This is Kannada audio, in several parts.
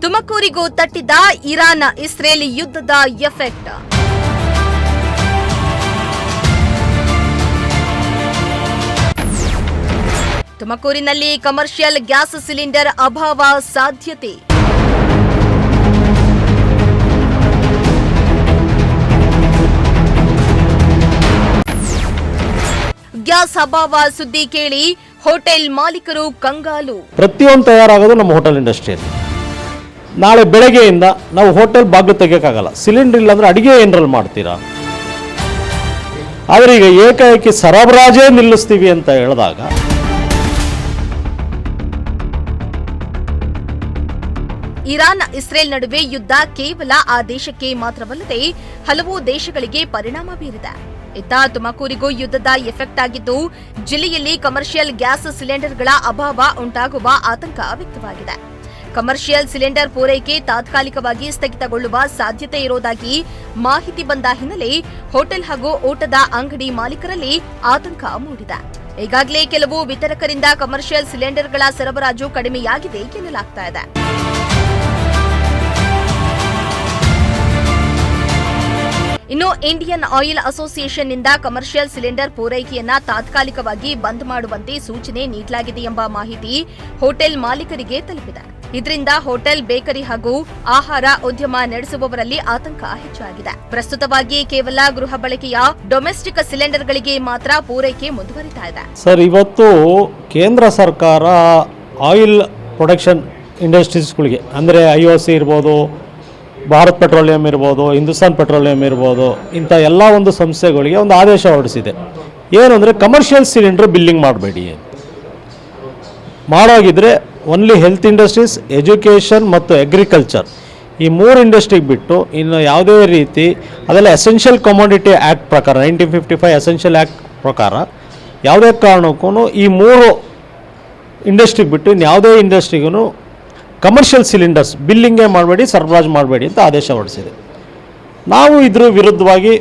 ತುಮಕೂರಿಗೂ ತಟ್ಟಿದ ಇರಾನ್ ಇಸ್ರೇಲ್ ಯುದ್ಧದ ಎಫೆಕ್ಟ್. ತುಮಕೂರಿನಲ್ಲಿ ಕಮರ್ಷಿಯಲ್ ಗ್ಯಾಸ್ ಸಿಲಿಂಡರ್ ಅಭಾವ ಸಾಧ್ಯತೆ. ಗ್ಯಾಸ್ ಅಭಾವ ಸುದ್ದಿ ಕೇಳಿ ಹೋಟೆಲ್ ಮಾಲೀಕರು ಕಂಗಾಲು. ಪ್ರತಿಯೊಂದು ತಯಾರಾಗೋದು ನಮ್ಮ ಹೋಟೆಲ್ ಇಂಡಸ್ಟ್ರಿಯಲ್ಲಿ. ನಾಳೆ ಬೆಳಗ್ಗೆಯಿಂದ ನಾವು ಹೋಟೆಲ್ ಬಾಗಿಲು ತೆಗಿಯೋಕ್ಕಾಗಲ್ಲ. ಸಿಲಿಂಡರ್ ಇಲ್ಲ ಅಂದ್ರೆ ಅಡಿಗೆ ಏನ್ರಲ್ಲಿ ಮಾಡ್ತೀರಾ? ಆದರೆ ಈಗ ಏಕಾಏಕಿ ಸರಬರಾಜೇ ನಿಲ್ಲಿಸ್ತೀವಿ ಅಂತ ಹೇಳಿದಾಗ ಇರಾನ್ ಇಸ್ರೇಲ್ ನಡುವೆ ಯುದ್ಧ ಕೇವಲ ಆ ದೇಶಕ್ಕೆ ಮಾತ್ರವಲ್ಲದೆ ಹಲವು ದೇಶಗಳಿಗೆ ಪರಿಣಾಮ ಬೀರಿದೆ. ಇತ್ತ ತುಮಕೂರಿಗೂ ಯುದ್ಧದ ಎಫೆಕ್ಟ್ ಆಗಿದ್ದು, ಜಿಲ್ಲೆಯಲ್ಲಿ ಕಮರ್ಷಿಯಲ್ ಗ್ಯಾಸ್ ಸಿಲಿಂಡರ್ಗಳ ಅಭಾವ ಉಂಟಾಗುವ ಆತಂಕ ವ್ಯಕ್ತವಾಗಿದೆ. ಕಮರ್ಷಿಯಲ್ ಸಿಲಿಂಡರ್ ಪೂರೈಕೆ ತಾತ್ಕಾಲಿಕವಾಗಿ ಸ್ಥಗಿತಗೊಳ್ಳುವ ಸಾಧ್ಯತೆ ಇರುವುದಾಗಿ ಮಾಹಿತಿ ಬಂದ ಹಿನ್ನೆಲೆ ಹೋಟೆಲ್ ಹಾಗೂ ಊಟದ ಅಂಗಡಿ ಮಾಲೀಕರಲ್ಲಿ ಆತಂಕ ಮೂಡಿದೆ. ಈಗಾಗಲೇ ಕೆಲವು ವಿತರಕರಿಂದ ಕಮರ್ಷಿಯಲ್ ಸಿಲಿಂಡರ್ಗಳ ಸರಬರಾಜು ಕಡಿಮೆಯಾಗಿದೆ ಎನ್ನಲಾಗ್ತಾ ಇದೆ. ಇನ್ನು ಇಂಡಿಯನ್ ಆಯಿಲ್ ಅಸೋಸಿಯೇಷನ್ನಿಂದ ಕಮರ್ಷಿಯಲ್ ಸಿಲಿಂಡರ್ ಪೂರೈಕೆಯನ್ನ ತಾತ್ಕಾಲಿಕವಾಗಿ ಬಂದ್ ಮಾಡುವಂತೆ ಸೂಚನೆ ನೀಡಲಾಗಿದೆ ಎಂಬ ಮಾಹಿತಿ ಹೋಟೆಲ್ ಮಾಲೀಕರಿಗೆ ತಲುಪಿದೆ. ಇದರಿಂದ ಹೋಟೆಲ್, ಬೇಕರಿ ಹಾಗೂ ಆಹಾರ ಉದ್ಯಮ ನಡೆಸುವವರಲ್ಲಿ ಆತಂಕ ಹೆಚ್ಚಾಗಿದೆ. ಪ್ರಸ್ತುತವಾಗಿ ಕೇವಲ ಗೃಹ ಬಳಕೆಯ ಡೊಮೆಸ್ಟಿಕ್ ಸಿಲಿಂಡರ್ಗಳಿಗೆ ಮಾತ್ರ ಪೂರೈಕೆ ಮುಂದುವರಿತಾ ಇದೆ. ಸರ್, ಇವತ್ತು ಕೇಂದ್ರ ಸರ್ಕಾರ ಆಯಿಲ್ ಪ್ರೊಡಕ್ಷನ್ ಇಂಡಸ್ಟ್ರೀಸ್ಗಳಿಗೆ ಅಂದರೆ IOC ಇರ್ಬೋದು, ಭಾರತ್ ಪೆಟ್ರೋಲಿಯಂ ಇರ್ಬೋದು, ಹಿಂದೂಸ್ತಾನ್ ಪೆಟ್ರೋಲಿಯಂ ಇರ್ಬೋದು, ಇಂಥ ಎಲ್ಲ ಒಂದು ಸಂಸ್ಥೆಗಳಿಗೆ ಒಂದು ಆದೇಶ ಹೊರಡಿಸಿದೆ. ಏನು ಅಂದರೆ ಕಮರ್ಷಿಯಲ್ ಸಿಲಿಂಡರ್ ಬಿಲ್ಲಿಂಗ್ ಮಾಡಬೇಡಿ. ಮಾಡೋಗಿದ್ರೆ ಓನ್ಲಿ ಹೆಲ್ತ್ ಇಂಡಸ್ಟ್ರೀಸ್, ಎಜುಕೇಷನ್ ಮತ್ತು ಅಗ್ರಿಕಲ್ಚರ್ ಈ 3 ಇಂಡಸ್ಟ್ರಿಗೆ ಬಿಟ್ಟು ಇನ್ನು ಯಾವುದೇ ರೀತಿ ಅದೆಲ್ಲ ಎಸೆನ್ಷಿಯಲ್ ಕಮೋಡಿಟಿ ಆ್ಯಕ್ಟ್ ಪ್ರಕಾರ 1955 ಎಸೆನ್ಷಿಯಲ್ ಆ್ಯಕ್ಟ್ ಪ್ರಕಾರ ಯಾವುದೇ ಕಾರಣಕ್ಕೂ ಈ 3 ಇಂಡಸ್ಟ್ರಿಗೆ ಬಿಟ್ಟು ಇನ್ನು ಯಾವುದೇ ಇಂಡಸ್ಟ್ರಿಗೂ ಕಮರ್ಷಿಯಲ್ ಸಿಲಿಂಡರ್ಸ್ ಬಿಲ್ಲಿಂಗೇ ಮಾಡಬೇಡಿ, ಸರಬರಾಜು ಮಾಡಬೇಡಿ ಅಂತ ಆದೇಶ ಹೊರಡಿಸಿದೆ. ನಾವು ಇದ್ರ ವಿರುದ್ಧವಾಗಿ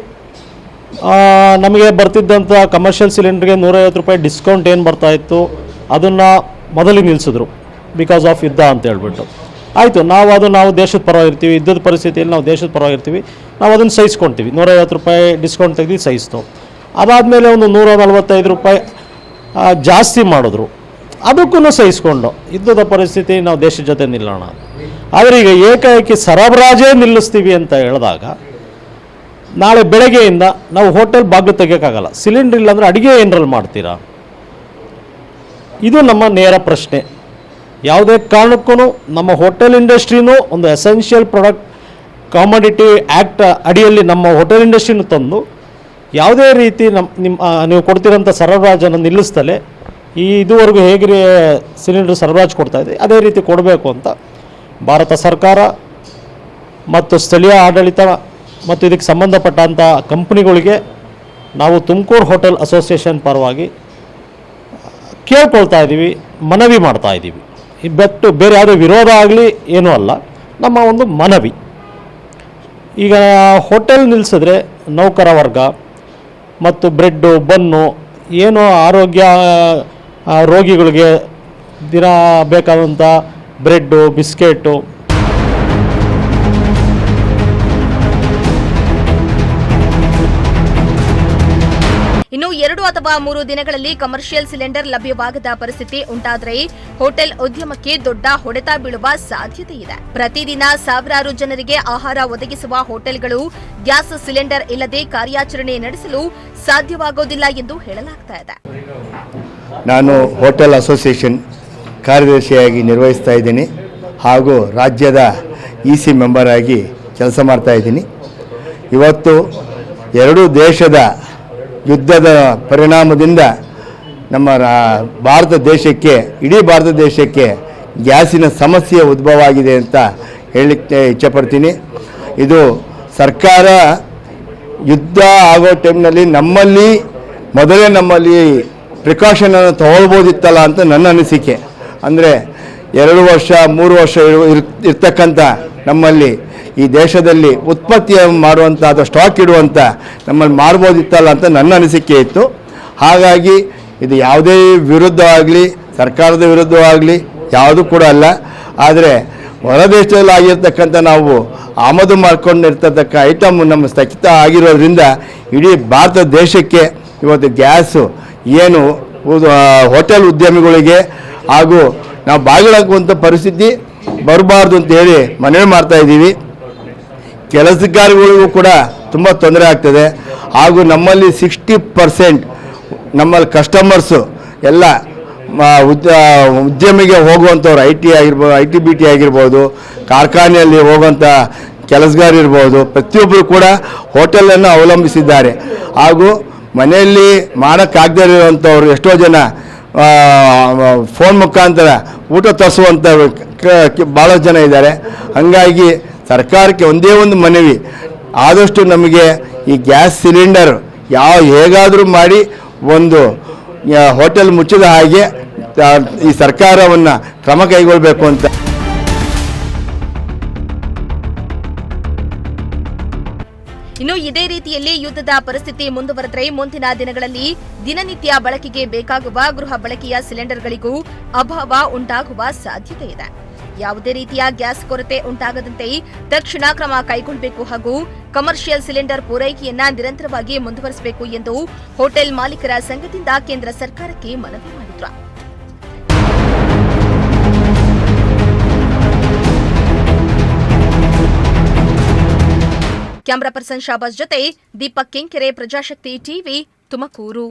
ನಮಗೆ ಬರ್ತಿದ್ದಂಥ ಕಮರ್ಷಿಯಲ್ ಸಿಲಿಂಡರ್ಗೆ 150 ರೂಪಾಯಿ ಡಿಸ್ಕೌಂಟ್ ಏನು ಬರ್ತಾಯಿತ್ತು ಅದನ್ನು ಮೊದಲಿಗೆ ನಿಲ್ಲಿಸಿದ್ರು, ಬಿಕಾಸ್ ಆಫ್ ಯುದ್ಧ ಅಂತ ಹೇಳ್ಬಿಟ್ಟು. ಆಯಿತು, ನಾವು ದೇಶದ ಪರವಾಗಿರ್ತೀವಿ, ಯುದ್ಧದ ಪರಿಸ್ಥಿತಿಯಲ್ಲಿ ನಾವು ದೇಶದ ಪರವಾಗಿರ್ತೀವಿ, ನಾವು ಅದನ್ನು ಸಹಿಸ್ಕೊಳ್ತೀವಿ. 150 ರೂಪಾಯಿ ಡಿಸ್ಕೌಂಟ್ ತೆಗೆದು ಸಹಿಸ್ತು. ಅದಾದಮೇಲೆ ಒಂದು 145 ರೂಪಾಯಿ ಜಾಸ್ತಿ ಮಾಡಿದ್ರು, ಅದಕ್ಕೂ ಸಹಿಸ್ಕೊಂಡು ಯುದ್ಧದ ಪರಿಸ್ಥಿತಿ ನಾವು ದೇಶದ ಜೊತೆ ನಿಲ್ಲೋಣ. ಆದರೆ ಈಗ ಏಕಾಏಕಿ ಸರಬರಾಜೇ ನಿಲ್ಲಿಸ್ತೀವಿ ಅಂತ ಹೇಳಿದಾಗ ನಾಳೆ ಬೆಳಗ್ಗೆಯಿಂದ ನಾವು ಹೋಟೆಲ್ ಬಾಗಿಲು ತೆಗಿಯೋಕ್ಕಾಗಲ್ಲ. ಸಿಲಿಂಡರ್ ಇಲ್ಲ ಅಂದರೆ ಅಡುಗೆ ಏನರಲ್ಲಿ ಮಾಡ್ತೀರಾ? ಇದು ನಮ್ಮ ನೇರ ಪ್ರಶ್ನೆ. ಯಾವುದೇ ಕಾರಣಕ್ಕೂ ನಮ್ಮ ಹೋಟೆಲ್ ಇಂಡಸ್ಟ್ರಿನೂ ಒಂದು ಎಸೆನ್ಷಿಯಲ್ ಪ್ರಾಡಕ್ಟ್ ಕಮೋಡಿಟಿ ಆ್ಯಕ್ಟ್ ಅಡಿಯಲ್ಲಿ ನಮ್ಮ ಹೋಟೆಲ್ ಇಂಡಸ್ಟ್ರಿನೂ ತಂದು ಯಾವುದೇ ರೀತಿ ನೀವು ಕೊಡ್ತಿರೋಂಥ ಸರಬರಾಜನ್ನು ನಿಲ್ಲಿಸ್ತಲೇ ಇದುವರೆಗೂ ಹೇಗೆ ಸಿಲಿಂಡರ್ ಸರಬರಾಜು ಕೊಡ್ತಾಯಿದೆ ಅದೇ ರೀತಿ ಕೊಡಬೇಕು ಅಂತ ಭಾರತ ಸರ್ಕಾರ ಮತ್ತು ಸ್ಥಳೀಯ ಆಡಳಿತ ಮತ್ತು ಇದಕ್ಕೆ ಸಂಬಂಧಪಟ್ಟಂಥ ಕಂಪ್ನಿಗಳಿಗೆ ನಾವು ತುಮಕೂರು ಹೋಟೆಲ್ ಅಸೋಸಿಯೇಷನ್ ಪರವಾಗಿ ಕೇಳ್ಕೊಳ್ತಾ ಇದ್ದೀವಿ, ಮನವಿ ಮಾಡ್ತಾ ಇದ್ದೀವಿ. ಬೆಟ್ಟು ಬೇರೆ ಯಾವುದೇ ವಿರೋಧ ಆಗಲಿ ಏನೂ ಅಲ್ಲ, ನಮ್ಮ ಒಂದು ಮನವಿ. ಈಗ ಹೋಟೆಲ್ ನಿಲ್ಲಿಸಿದ್ರೆ ನೌಕರ ವರ್ಗ ಮತ್ತು ಬ್ರೆಡ್ಡು, ಬನ್ನು, ಏನೋ ಆರೋಗ್ಯ ರೋಗಿಗಳಿಗೆ ದಿನ ಬೇಕಾದಂಥ ಬ್ರೆಡ್ಡು, ಬಿಸ್ಕೆಟು, ಇನ್ನು 2 ಅಥವಾ 3 ದಿನಗಳಲ್ಲಿ ಕಮರ್ಷಿಯಲ್ ಸಿಲಿಂಡರ್ ಲಭ್ಯವಾಗದ ಪರಿಸ್ಥಿತಿ ಉಂಟಾದರೆ ಹೋಟೆಲ್ ಉದ್ಯಮಕ್ಕೆ ದೊಡ್ಡ ಹೊಡೆತ ಬೀಳುವ ಸಾಧ್ಯತೆ ಇದೆ. ಪ್ರತಿದಿನ ಸಾವಿರಾರು ಜನರಿಗೆ ಆಹಾರ ಒದಗಿಸುವ ಹೋಟೆಲ್ಗಳು ಗ್ಯಾಸ್ ಸಿಲಿಂಡರ್ ಇಲ್ಲದೆ ಕಾರ್ಯಾಚರಣೆ ನಡೆಸಲು ಸಾಧ್ಯವಾಗೋದಿಲ್ಲ ಎಂದು ಹೇಳಲಾಗ್ತಾ ಇದೆ. ನಾನು ಹೋಟೆಲ್ ಅಸೋಸಿಯೇಷನ್ ಕಾರ್ಯದರ್ಶಿಯಾಗಿ ನಿರ್ವಹಿಸ್ತಾ ಇದ್ದೀನಿ ಹಾಗೂ ರಾಜ್ಯದ EC ಮೆಂಬರ್ ಆಗಿ ಕೆಲಸ ಮಾಡ್ತಾ ಇದ್ದೀನಿ. ಇವತ್ತು 2 ದೇಶದ ಯುದ್ಧದ ಪರಿಣಾಮದಿಂದ ನಮ್ಮ ಭಾರತ ದೇಶಕ್ಕೆ, ಇಡೀ ಭಾರತ ದೇಶಕ್ಕೆ ಗ್ಯಾಸಿನ ಸಮಸ್ಯೆ ಉದ್ಭವ ಆಗಿದೆ ಅಂತ ಹೇಳಲಿಕ್ಕೆ ಇಚ್ಛಪಡ್ತೀನಿ. ಇದು ಸರ್ಕಾರ ಯುದ್ಧ ಆಗೋ ಟೈಮ್ನಲ್ಲಿ ನಮ್ಮಲ್ಲಿ ಪ್ರಿಕಾಷನನ್ನು ತಗೊಳ್ಬೋದಿತ್ತಲ್ಲ ಅಂತ ನನ್ನ ಅನಿಸಿಕೆ. ಅಂದರೆ 2 ವರ್ಷ 3 ವರ್ಷ ಇರ್ತಕ್ಕಂಥ ನಮ್ಮಲ್ಲಿ ಈ ದೇಶದಲ್ಲಿ ಉತ್ಪತ್ತಿ ಮಾಡುವಂಥ ಅಥವಾ ಸ್ಟಾಕ್ ಇಡುವಂಥ ನಮ್ಮಲ್ಲಿ ಮಾಡ್ಬೋದಿತ್ತಲ್ಲ ಅಂತ ನನ್ನ ಅನಿಸಿಕೆ ಇತ್ತು. ಹಾಗಾಗಿ ಇದು ಯಾವುದೇ ವಿರುದ್ಧವಾಗಲಿ, ಸರ್ಕಾರದ ವಿರುದ್ಧವಾಗಲಿ ಯಾವುದೂ ಕೂಡ ಅಲ್ಲ. ಆದರೆ ಹೊರ ದೇಶದಲ್ಲಿ ಆಗಿರ್ತಕ್ಕಂಥ ನಾವು ಆಮದು ಮಾಡ್ಕೊಂಡಿರ್ತಕ್ಕಂಥ ಐಟಮ್ ನಮ್ಮ ಸ್ಥಗಿತ ಆಗಿರೋದ್ರಿಂದ ಇಡೀ ಭಾರತ ದೇಶಕ್ಕೆ ಇವತ್ತು ಗ್ಯಾಸು ಏನು ಹೋಟೆಲ್ ಉದ್ಯಮಿಗಳಿಗೆ ಹಾಗೂ ನಾವು ಬಾಗಿಲಾಗುವಂಥ ಪರಿಸ್ಥಿತಿ ಬರಬಾರ್ದು ಅಂತ ಹೇಳಿ ಮನವಿ ಮಾಡ್ತಾ ಇದ್ದೀವಿ. ಕೆಲಸಗಾರಗಳಿಗೂ ಕೂಡ ತುಂಬ ತೊಂದರೆ ಆಗ್ತದೆ. ಹಾಗೂ ನಮ್ಮಲ್ಲಿ 60% ನಮ್ಮಲ್ಲಿ ಕಸ್ಟಮರ್ಸು ಎಲ್ಲ ಉದ್ಯಮಿಗೆ ಹೋಗುವಂಥವ್ರು ಐ ಟಿ ಆಗಿರ್ಬೋದು, ಕಾರ್ಖಾನೆಯಲ್ಲಿ ಹೋಗುವಂಥ ಕೆಲಸಗಾರ ಇರ್ಬೋದು, ಪ್ರತಿಯೊಬ್ಬರು ಕೂಡ ಹೋಟೆಲನ್ನು ಅವಲಂಬಿಸಿದ್ದಾರೆ. ಹಾಗೂ ಮನೆಯಲ್ಲಿ ಮಾಡೋಕ್ಕಾಗದೇ ಇರುವಂಥವ್ರು ಎಷ್ಟೋ ಜನ ಫೋನ್ ಮುಖಾಂತರ ಊಟ ತರಿಸುವಂಥ ಭಾಳ ಜನ ಇದ್ದಾರೆ. ಹಾಗಾಗಿ ಸರ್ಕಾರಕ್ಕೆ ಒಂದೇ ಒಂದು ಮನವಿ, ಆದಷ್ಟು ನಮಗೆ ಈ ಗ್ಯಾಸ್ ಸಿಲಿಂಡರ್ ಹೇಗಾದರೂ ಮಾಡಿ ಒಂದು ಹೋಟೆಲ್ ಮುಚ್ಚಿದ ಹಾಗೆ ಈ ಸರ್ಕಾರವನ್ನು ಕ್ರಮ ಕೈಗೊಳ್ಳಬೇಕು ಅಂತ. ಇನ್ನು ಇದೇ ರೀತಿಯಲ್ಲಿ ಯುದ್ಧದ ಪರಿಸ್ಥಿತಿ ಮುಂದುವರೆದರೆ ಮುಂದಿನ ದಿನಗಳಲ್ಲಿ ದಿನನಿತ್ಯ ಬಳಕೆಗೆ ಬೇಕಾಗುವ ಗೃಹ ಬಳಕೆಯ ಸಿಲಿಂಡರ್ಗಳಿಗೂ ಅಭಾವ ಉಂಟಾಗುವ ಸಾಧ್ಯತೆ ಇದೆ. ಯಾವುದೇ ರೀತಿಯ ಗ್ಯಾಸ್ ಕೊರತೆ ಉಂಟಾಗದಂತೆ ತಕ್ಷಣ ಕ್ರಮ ಕೈಗೊಳ್ಳಬೇಕು ಹಾಗೂ ಕಮರ್ಷಿಯಲ್ ಸಿಲಿಂಡರ್ ಪೂರೈಕೆಯನ್ನ ನಿರಂತರವಾಗಿ ಮುಂದುವರಿಸಬೇಕು ಎಂದು ಹೋಟೆಲ್ ಮಾಲೀಕರ ಸಂಘದಿಂದ ಕೇಂದ್ರ ಸರ್ಕಾರಕ್ಕೆ ಮನವಿ ಮಾಡಿದ್ರು. ಕ್ಯಾಮರಾ ಪರ್ಸನ್ ಶಾಬಾಜ್ ಜೊತೆ ದೀಪಕ್ ಕೆಂಕೆರೆ, ಪ್ರಜಾಶಕ್ತಿ ಟಿವಿ, ತುಮಕೂರು.